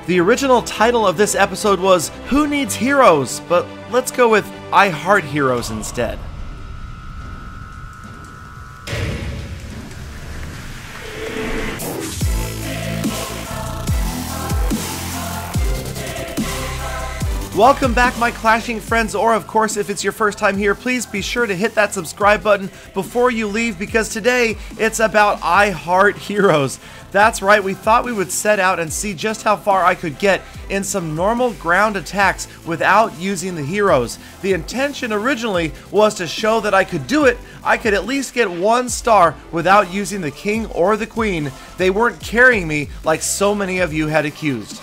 The original title of this episode was Who Needs Heroes? But let's go with I Heart Heroes instead. Welcome back, my clashing friends, or of course, if it's your first time here, please be sure to hit that subscribe button before you leave, because today it's about I Heart Heroes. That's right, we thought we would set out and see just how far I could get in some normal ground attacks without using the heroes. The intention originally was to show that I could do it. I could at least get 1 star without using the king or the queen. They weren't carrying me like so many of you had accused.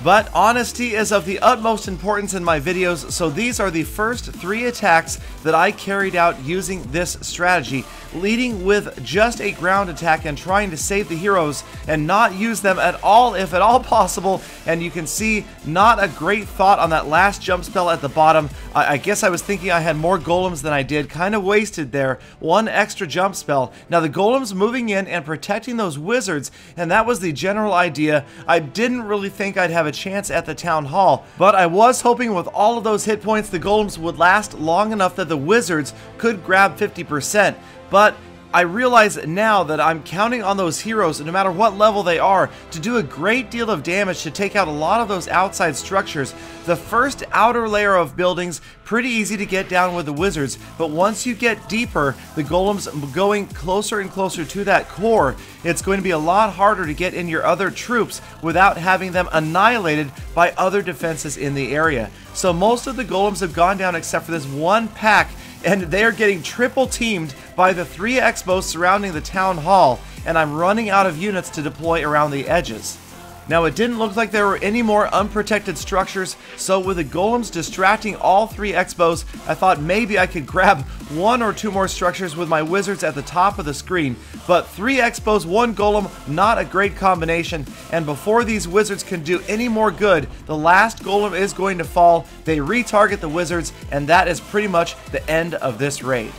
But honesty is of the utmost importance in my videos, so these are the first 3 attacks that I carried out using this strategy, leading with just a ground attack and trying to save the heroes and not use them at all, if at all possible. And you can see not a great thought on that last jump spell at the bottom. I guess I was thinking I had more golems than I did, kind of wasted there. 1 extra jump spell. Now the golems moving in and protecting those wizards, and that was the general idea. I didn't really think I'd have a chance at the town hall, but I was hoping with all of those hit points the golems would last long enough that the wizards could grab 50%. But I realize now that I'm counting on those heroes, no matter what level they are, to do a great deal of damage to take out a lot of those outside structures. The first outer layer of buildings, pretty easy to get down with the wizards, but once you get deeper, the golems going closer and closer to that core, it's going to be a lot harder to get in your other troops without having them annihilated by other defenses in the area. So most of the golems have gone down except for this 1 pack, and they are getting triple teamed by the 3 Expos surrounding the town hall, and I'm running out of units to deploy around the edges. Now, it didn't look like there were any more unprotected structures, so with the golems distracting all 3 Expos, I thought maybe I could grab 1 or 2 more structures with my wizards at the top of the screen. But 3 Expos, 1 golem, not a great combination, and before these wizards can do any more good, the last golem is going to fall. They retarget the wizards, and that is pretty much the end of this raid.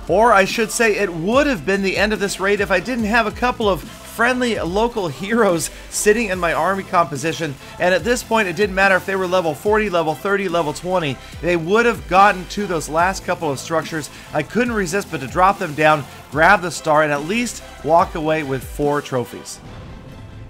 Or I should say it would have been the end of this raid if I didn't have a couple of friendly local heroes sitting in my army composition, and at this point it didn't matter if they were level 40, level 30, level 20, they would have gotten to those last couple of structures. I couldn't resist but to drop them down, grab the star, and at least walk away with 4 trophies.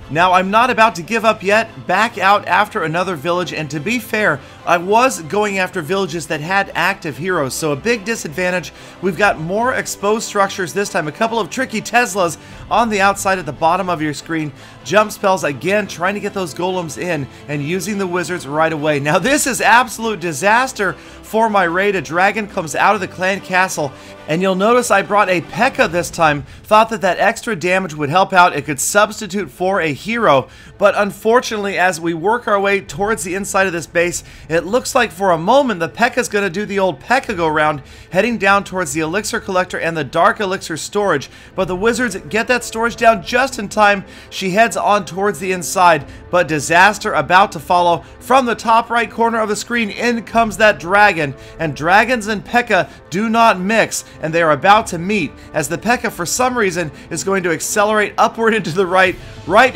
Now, I'm not about to give up yet, back out after another village, and to be fair, I was going after villages that had active heroes, so a big disadvantage. We've got more exposed structures this time, a couple of tricky Teslas on the outside at the bottom of your screen. Jump spells again, trying to get those golems in and using the wizards right away. Now this is absolute disaster for my raid. A dragon comes out of the clan castle, and you'll notice I brought a P.E.K.K.A. this time. Thought that that extra damage would help out. It could substitute for a hero, but unfortunately as we work our way towards the inside of this base, it looks like for a moment the P.E.K.K.A. is going to do the old P.E.K.K.A. go round, heading down towards the elixir collector and the dark elixir storage, but the wizards get that storage down just in time. She heads on towards the inside, but disaster about to follow. From the top right corner of the screen, in comes that dragon, and dragons and P.E.K.K.A. do not mix, and they are about to meet, as the P.E.K.K.A. for some reason is going to accelerate upward into the right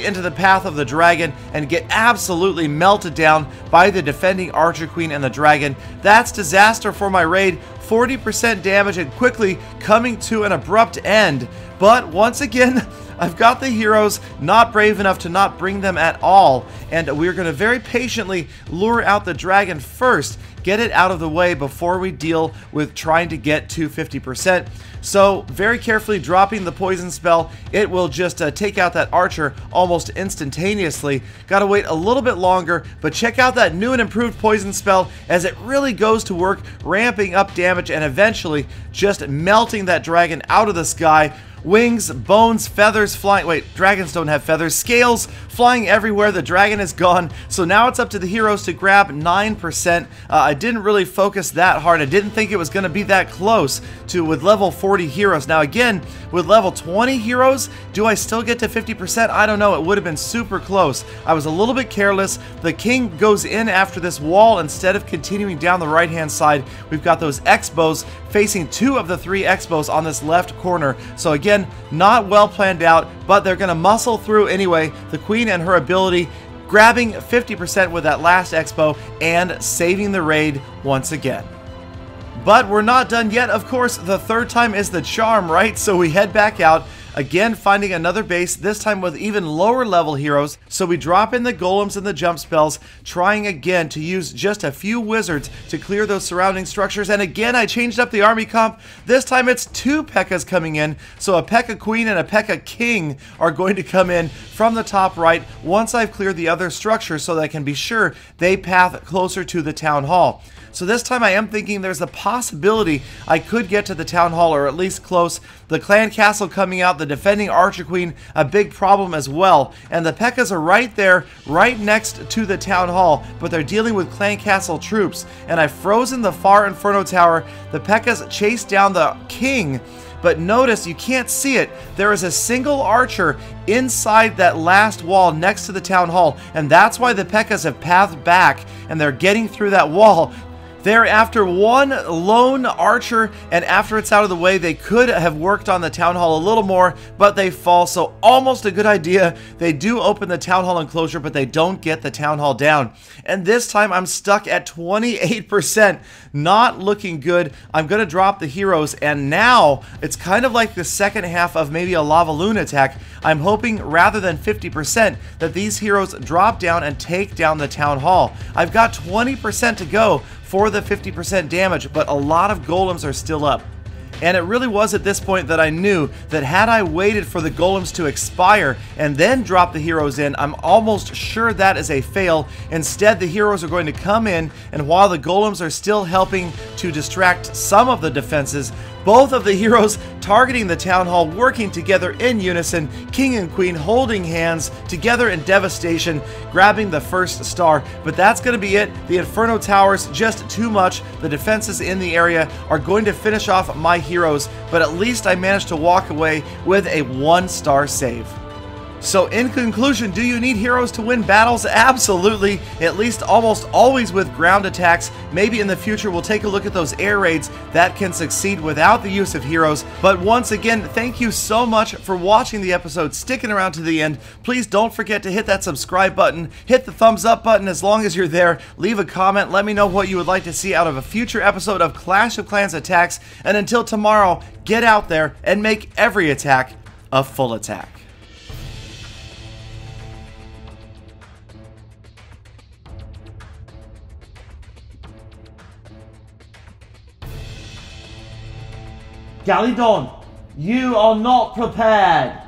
into the path of the dragon, and get absolutely melted down by the defending archer queen and the dragon. That's disaster for my raid. 40% damage and quickly coming to an abrupt end. But once again, I've got the heroes, not brave enough to not bring them at all, and we're going to very patiently lure out the dragon first, get it out of the way before we deal with trying to get to 50%. So very carefully dropping the poison spell, it will just take out that archer almost instantaneously. Gotta wait a little bit longer, but check out that new and improved poison spell as it really goes to work, ramping up damage and eventually just melting that dragon out of the sky. Wings, bones, feathers flying. Wait, dragons don't have feathers. Scales flying everywhere. The dragon is gone. So now it's up to the heroes to grab 9%. I didn't really focus that hard. I didn't think it was going to be that close to with level 40 heroes. Now again, with level 20 heroes, do I still get to 50%? I don't know. It would have been super close. I was a little bit careless. The king goes in after this wall instead of continuing down the right-hand side. We've got those Expos facing 2 of the 3 Expos on this left corner. So again, not well planned out, but they're going to muscle through anyway. The queen and her ability grabbing 50% with that last expo and saving the raid once again. But we're not done yet. Of course, the third time is the charm, right? So we head back out, again finding another base, this time with even lower level heroes. So we drop in the golems and the jump spells, trying again to use just a few wizards to clear those surrounding structures. And again, I changed up the army comp. This time it's 2 P.E.K.K.A.s coming in. So a P.E.K.K.A. Queen and a P.E.K.K.A. King are going to come in from the top right once I've cleared the other structures, so that I can be sure they path closer to the town hall. So this time I am thinking there's a possibility I could get to the town hall, or at least close. The clan castle coming out, the defending archer queen, a big problem as well. And the P.E.K.K.A.s are right there, right next to the town hall, but they're dealing with clan castle troops. And I've frozen the far inferno tower. The P.E.K.K.A.s chase down the king. But notice, you can't see it, there is a single archer inside that last wall next to the town hall, and that's why the P.E.K.K.A.s have pathed back, and they're getting through that wall. They're after one lone archer, and after it's out of the way, they could have worked on the town hall a little more, but they fall, so almost a good idea. They do open the town hall enclosure, but they don't get the town hall down. And this time, I'm stuck at 28%. Not looking good. I'm going to drop the heroes, and now it's kind of like the second half of maybe a Lava Loon attack. I'm hoping, rather than 50%, that these heroes drop down and take down the town hall. I've got 20% to go for the 50% damage, but a lot of golems are still up. And it really was at this point that I knew that had I waited for the golems to expire and then drop the heroes in, I'm almost sure that is a fail. Instead, the heroes are going to come in, and while the golems are still helping to distract some of the defenses, both of the heroes targeting the town hall, working together in unison, king and queen holding hands together in devastation, grabbing the first star. But that's going to be it. The Inferno Towers, just too much. The defenses in the area are going to finish off my heroes, but at least I managed to walk away with a 1-star save. So in conclusion, do you need heroes to win battles? Absolutely, at least almost always with ground attacks. Maybe in the future we'll take a look at those air raids that can succeed without the use of heroes. But once again, thank you so much for watching the episode, sticking around to the end. Please don't forget to hit that subscribe button, hit the thumbs up button as long as you're there, leave a comment, let me know what you would like to see out of a future episode of Clash of Clans attacks, and until tomorrow, get out there and make every attack a full attack. Galadon, you are not prepared.